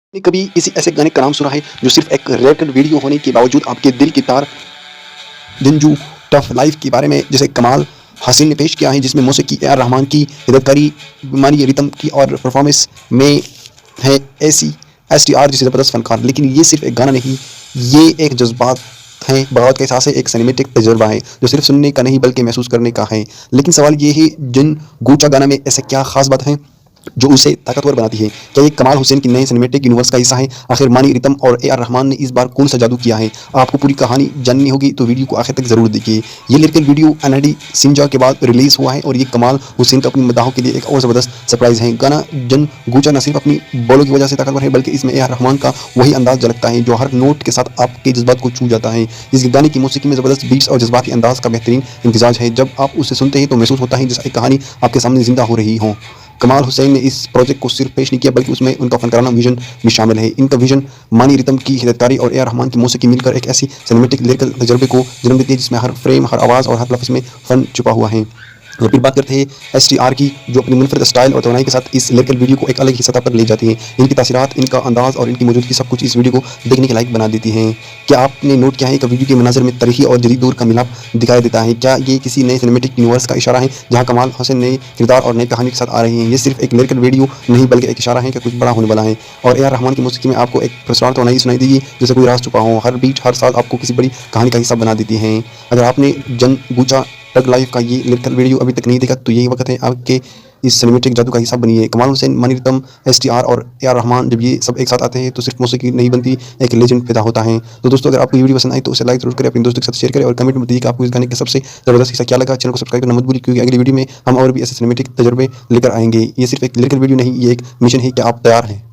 आपने कभी किसी ऐसे गाने का नाम सुना है जो सिर्फ एक रेकॉर्ड वीडियो होने के बावजूद आपके दिल की तार दिनजू टफ लाइफ के बारे में जैसे कमाल हसीन ने पेश किया है, जिसमें मौसीकी ए आर रहमान की हिदायतकारी मानी रिदम की और परफॉर्मेंस में है ऐसी STR जैसे ज़बरदस्त फनकार। लेकिन ये सिर्फ एक गाना नहीं, ये एक जज्बात है, बगावत का एहसास है, एक सिनेमेटिक तजुर्बा है जो सिर्फ सुनने का नहीं बल्कि महसूस करने का है। लेकिन सवाल ये है, जिन गूचा गाना में ऐसे क्या खास बात है जो उसे ताकतवर बनाती है? क्या ये कमाल हुसैन की नए सिनेमेटिक यूनिवर्स का हिस्सा है? आखिर मानी रितम और AR रहमान ने इस बार कौन सा जादू किया है? आपको पूरी कहानी जाननी होगी तो वीडियो को आखिर तक जरूर देखिए। ये लिरिकल वीडियो NID सिंजा के बाद रिलीज हुआ है और ये कमाल हुसैन का अपनी मदाहों के लिए एक और ज़बरदस्त सरप्राइज है। गाना जन गूचा न सिर्फ अपनी बोलों की वजह से ताकतवर है बल्कि इसमें AR रहमान का वही अंदाज झलकता है जो हर नोट के साथ आपके जज्बात को छू जाता है। इस गाने की मौसीकी में ज़बरदस्त बीट्स और जज्बाती अंदाज का बेहतरीन इम्तिजाज है। जब आप उसे सुनते हैं तो महसूस होता है जैसे एक कहानी आपके सामने जिंदा हो रही हो। कमाल हुसैन ने इस प्रोजेक्ट को सिर्फ पेश नहीं किया बल्कि उसमें उनका फनकाराना विजन भी शामिल है। इनका विजन मानी रितम की हिदायतकारी और AR रहमान की मौसीकी मिलकर एक ऐसी सिनेमेटिक लिरिकल तजर्बे को जन्म देती है जिसमें हर फ्रेम, हर आवाज़ और हर लफ्ज़ में फ़न छुपा हुआ है। और फिर बात करते हैं STR की, जो अपनी मुनफरद स्टाइल और तवानाई के साथ इस लिरिकल वीडियो को एक अलग ही सतह पर ले जाती हैं। इनकी तासीरात, इनका अंदाज और इनकी मौजूदगी सब कुछ इस वीडियो को देखने के लायक बना देती हैं। क्या आपने नोट किया है कि वीडियो के मनाज़र में तरीक़ी और जदीद दौर का मिलाप दिखाई देता है? क्या ये किसी नए सिनेमेटिक यूनिवर्स का इशारा है जहाँ कमाल हुसैन नए किरदार और नई कहानी के साथ आ रहे हैं? ये सिर्फ एक लिरिकल वीडियो नहीं बल्कि एक इशारा है कि कुछ बड़ा होने वाला है। और AR रहमान की मौसीकी में आपको एक पुरस्कार तवानाई सुनाई देगी जैसे कोई राज छुपा हो। हर बीट, हर साल आपको किसी बड़ी कहानी का हिस्सा बना देती हैं। अगर आपने जन गूचा टग लाइफ का ये लिरिकल वीडियो अभी तक नहीं देखा तो यही वक्त है आपके इस सिनेमेटिक जादू का हिस्सा बनिए। कमाल हुसैन, मानी रितम, STR और AR रहमान जब ये सब एक साथ आते हैं तो सिर्फ मौसीकी नहीं बनती, एक लेजेंड पैदा होता है। तो दोस्तों, अगर आपको ये वीडियो पसंद आई तो उसे लाइक जरूर करें, अपने दोस्तों के साथ शेयर करें और कमेंट में बताइए कि आपको इस गाने का सबसे ज़बरदस्त हिस्सा क्या लगा। चैनल को सब्सक्राइब करना मत भूलिए क्योंकि अगली वीडियो में हम और भी ऐसे सिनेमेटिक तजुर्बे लेकर आएंगे। ये सिर्फ एक लिरिकल वीडियो नहीं, ये एक मिशन है कि आप तैयार हैं।